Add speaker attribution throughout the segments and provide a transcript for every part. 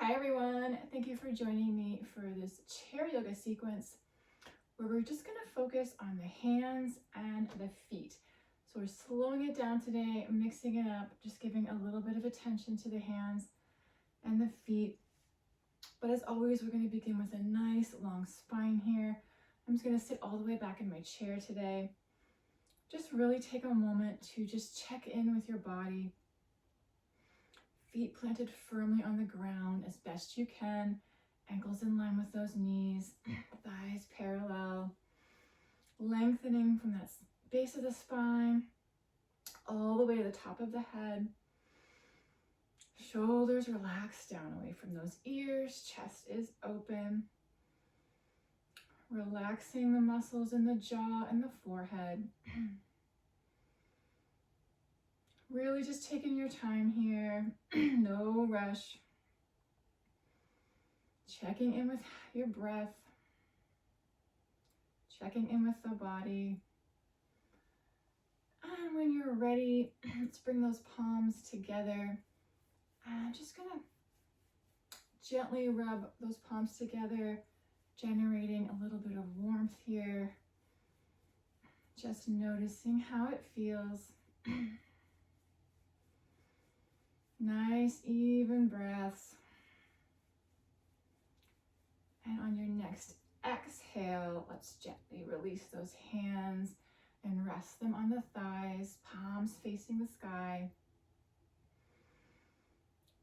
Speaker 1: Hi everyone, thank you for joining me for this chair yoga sequence where we're just going to focus on the hands and the feet. So we're slowing it down today, mixing it up, just giving a little bit of attention to the hands and the feet. But as always, we're going to begin with a nice long spine here. I'm just going to sit all the way back in my chair today. Just really take a moment to just check in with your body. Feet planted firmly on the ground as best you can, ankles in line with those knees, thighs parallel, lengthening from that base of the spine all the way to the top of the head. Shoulders relaxed down away from those ears, chest is open. Relaxing the muscles in the jaw and the forehead. Really just taking your time here, no rush. Checking in with your breath, checking in with the body. And when you're ready, let's bring those palms together. I'm just gonna gently rub those palms together, generating a little bit of warmth here. Just noticing how it feels. Nice, even breaths. And on your next exhale, let's gently release those hands and rest them on the thighs, palms facing the sky.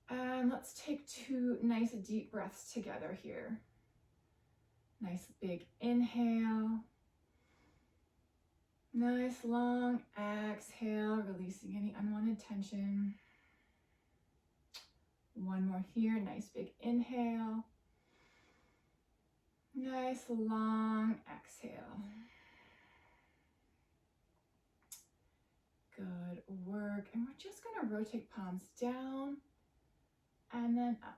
Speaker 1: And let's take 2 nice deep breaths together here. Nice big inhale. Nice long exhale, releasing any unwanted tension. One more here, nice big inhale. Nice long exhale. Good work. And we're just going to rotate palms down and then up.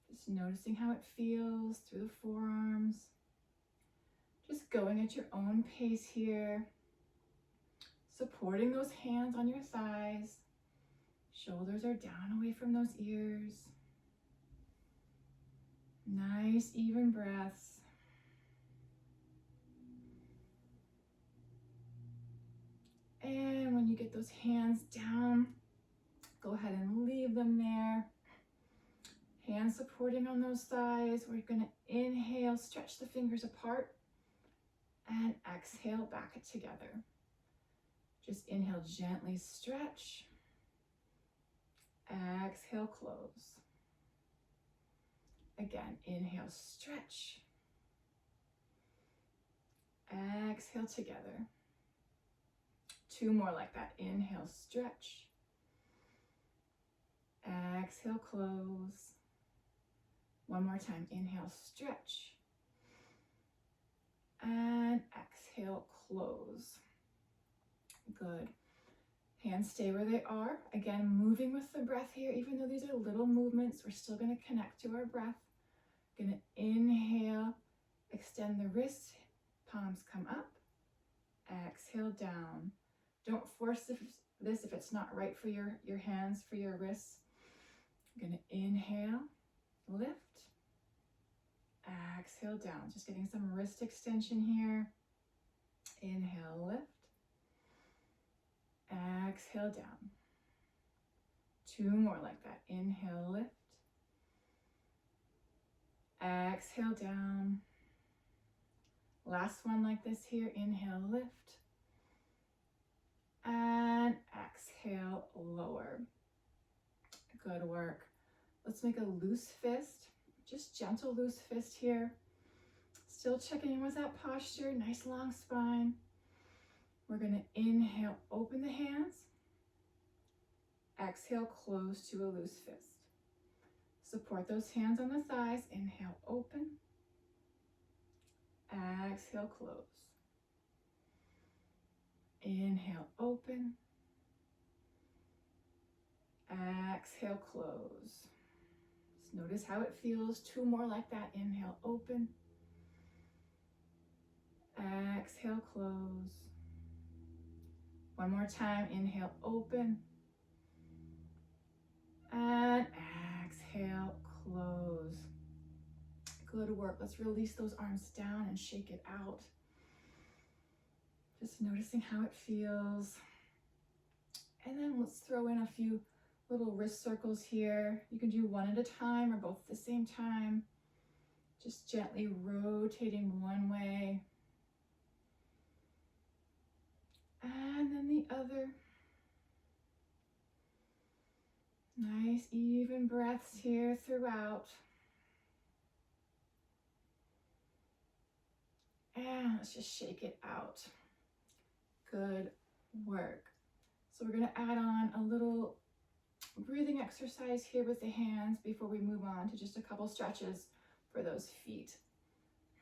Speaker 1: Just noticing how it feels through the forearms. Just going at your own pace here. Supporting those hands on your thighs. Shoulders are down away from those ears. Nice, even breaths. And when you get those hands down, go ahead and leave them there. Hands supporting on those thighs. We're going to inhale, stretch the fingers apart, and exhale, back it together. Just inhale, gently stretch. Exhale, close. Again, inhale, stretch. Exhale together. 2 more like that. Inhale, stretch. Exhale, close. One more time. Inhale, stretch. And exhale, close. Good. Hands stay where they are. Again, moving with the breath here. Even though these are little movements, we're still going to connect to our breath. Going to inhale, extend the wrists, palms come up. Exhale, down. Don't force this if it's not right for your hands, for your wrists. I'm going to inhale, lift. Exhale, down. Just getting some wrist extension here. Inhale, lift. Exhale, down. 2 more like that. Inhale, lift. Exhale, down. Last one like this here. Inhale, lift. And exhale, lower. Good work. Let's make a loose fist. Just gentle loose fist here. Still checking in with that posture. Nice long spine. We're going to inhale, open the hands. Exhale, close to a loose fist. Support those hands on the thighs. Inhale, open. Exhale, close. Inhale, open. Exhale, close. Just notice how it feels. 2 more like that. Inhale, open. Exhale, close. One more time. Inhale, open. And work. Let's release those arms down and shake it out. Just noticing how it feels. And then let's throw in a few little wrist circles here. You can do one at a time or both at the same time. Just gently rotating one way. And then the other. Nice even breaths here throughout. And let's just shake it out. Good work. So we're going to add on a little breathing exercise here with the hands before we move on to just a couple stretches for those feet.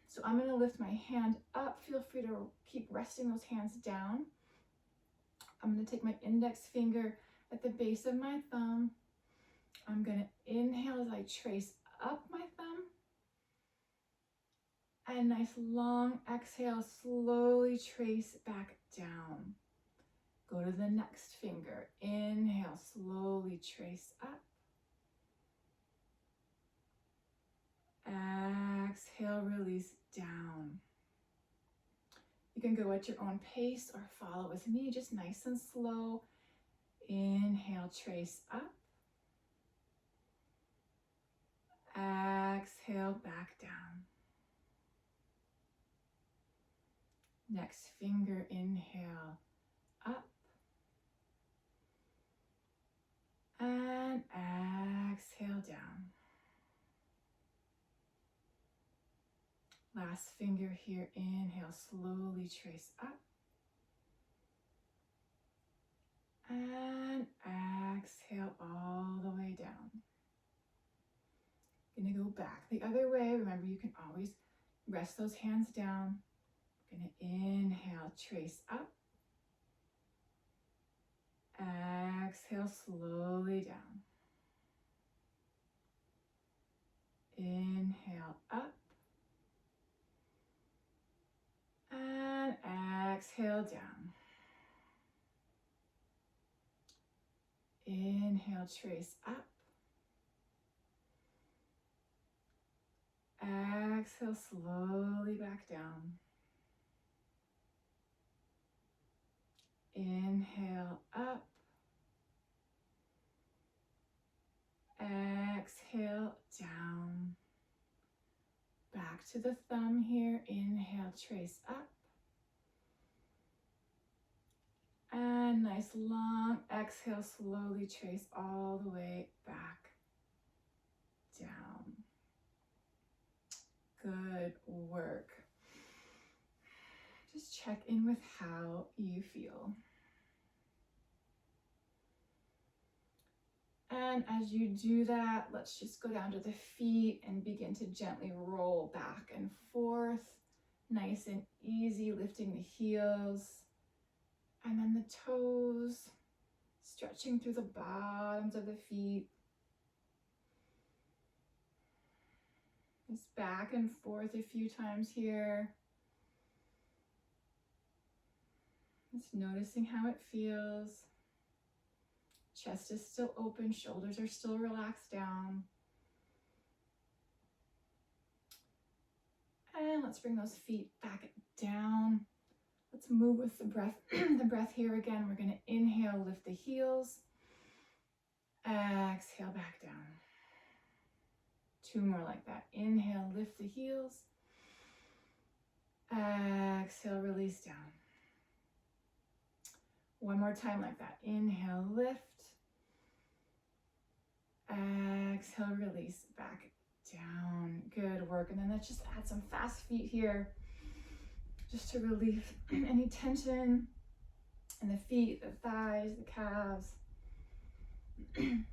Speaker 1: So I'm going to lift my hand up. Feel free to keep resting those hands down. I'm going to take my index finger at the base of my thumb. I'm going to inhale as I trace up my thumb. And nice long exhale, slowly trace back down. Go to the next finger. Inhale, slowly trace up. Exhale, release down. You can go at your own pace or follow with me, just nice and slow. Inhale, trace up. Exhale, back down. Next finger, inhale, up. And exhale, down. Last finger here, inhale, slowly trace up. And exhale all the way down. Gonna go back the other way. Remember, you can always rest those hands down. Gonna inhale, trace up. Exhale, slowly down. Inhale, up. And exhale, down. Inhale, trace up. Exhale, slowly back down. Inhale, up. Exhale, down. Back to the thumb here. Inhale, trace up. And nice long exhale, slowly trace all the way back down. Good work. Just check in with how you feel. And as you do that, let's just go down to the feet and begin to gently roll back and forth. Nice and easy, lifting the heels. And then the toes, stretching through the bottoms of the feet. Just back and forth a few times here. Just noticing how it feels. Chest is still open, shoulders are still relaxed down. And let's bring those feet back down. Let's move with the breath. The breath here again. We're going to inhale, lift the heels. Exhale, back down. Two more like that. Inhale, lift the heels. Exhale, release down. One more time like that. Inhale, lift. Exhale, release back down. Good work. And then let's just add some fast feet here, just to relieve any tension in the feet, the thighs, the calves. And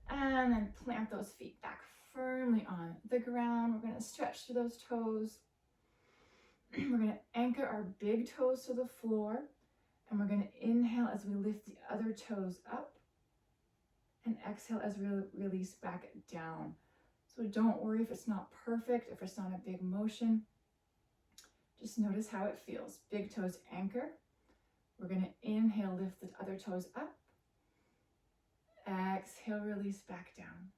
Speaker 1: then plant those feet back firmly on the ground. We're going to stretch through those toes. We're going to anchor our big toes to the floor. And we're going to inhale as we lift the other toes up. And exhale as we release back down. So don't worry if it's not perfect, if it's not a big motion. Just notice how it feels. Big toes anchor. We're going to inhale, lift the other toes up. Exhale, release back down.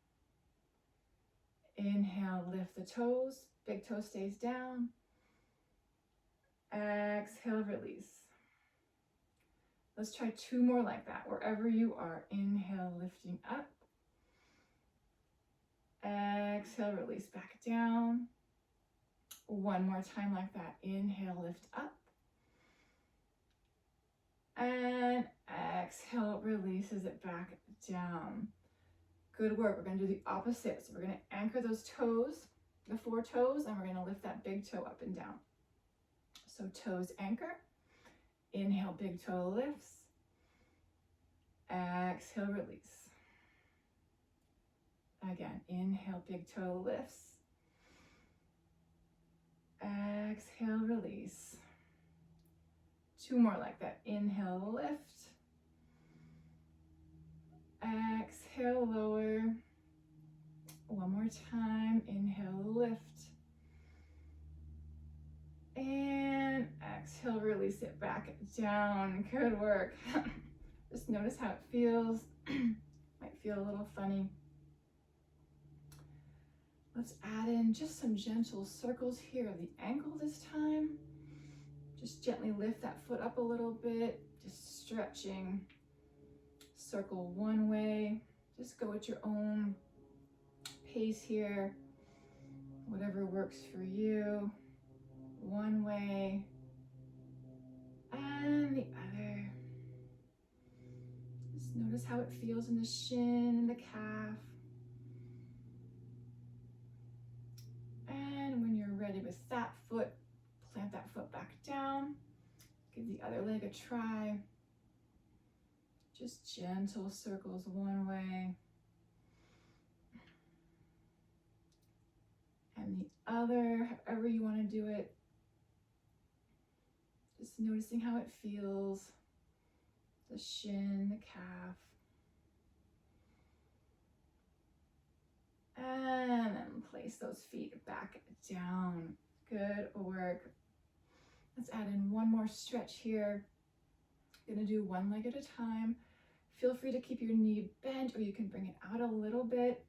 Speaker 1: Inhale, lift the toes. Big toe stays down. Exhale, release. Let's try 2 more like that, wherever you are. Inhale, lifting up. Exhale, release back down. 1 more time like that. Inhale, lift up. And exhale, releases it back down. Good work. We're going to do the opposite. So we're going to anchor those toes, the 4 toes, and we're going to lift that big toe up and down. So toes anchor. Inhale, big toe lifts. Exhale, release. Again, inhale, big toe lifts. Exhale, release. 2 more like that. Inhale, lift. Exhale, lower. 1 more time. Inhale, lift. And exhale, release it back down. Good work. Just notice how it feels. Might feel a little funny. Let's add in just some gentle circles here of the ankle this time. Just gently lift that foot up a little bit, just stretching. Circle 1 way. Just go at your own pace here. Whatever works for you. 1 way and the other. Just notice how it feels in the shin and the calf. And when you're ready with that foot, plant that foot back down. Give the other leg a try. Just gentle circles 1 way. And the other, however you want to do it. Just noticing how it feels. The shin, the calf. And then place those feet back down. Good work. Let's add in 1 more stretch here. Gonna do 1 leg at a time. Feel free to keep your knee bent, or you can bring it out a little bit.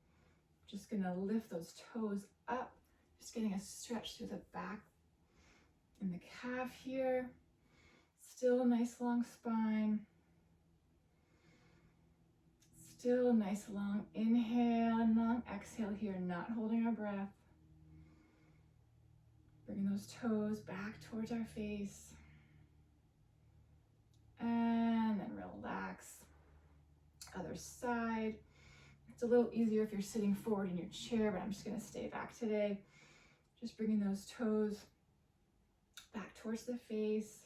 Speaker 1: Just gonna lift those toes up. Just getting a stretch through the back and the calf here. Still a nice long spine. Still a nice long inhale and long exhale here, not holding our breath. Bringing those toes back towards our face. And then relax. Other side. It's a little easier if you're sitting forward in your chair, but I'm just going to stay back today. Just bringing those toes back towards the face.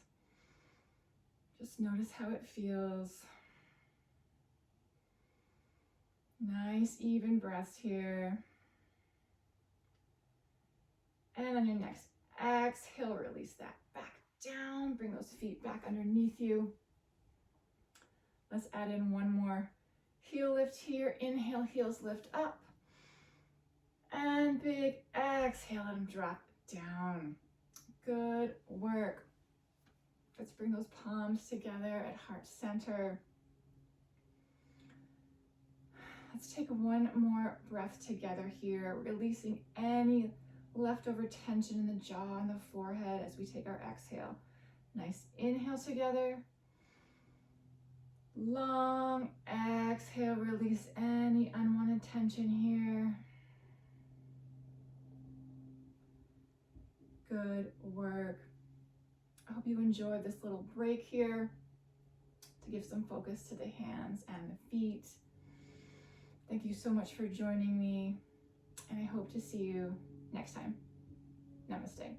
Speaker 1: Just notice how it feels. Nice, even breaths here. And on your next exhale, release that back down. Bring those feet back underneath you. Let's add in 1 more heel lift here. Inhale, heels lift up. And big exhale and drop down. Good work. Let's bring those palms together at heart center. Let's take 1 more breath together here, releasing any leftover tension in the jaw and the forehead as we take our exhale. Nice inhale together. Long exhale, release any unwanted tension here. Good work. I hope you enjoyed this little break here to give some focus to the hands and the feet. Thank you so much for joining me, and I hope to see you next time. Namaste.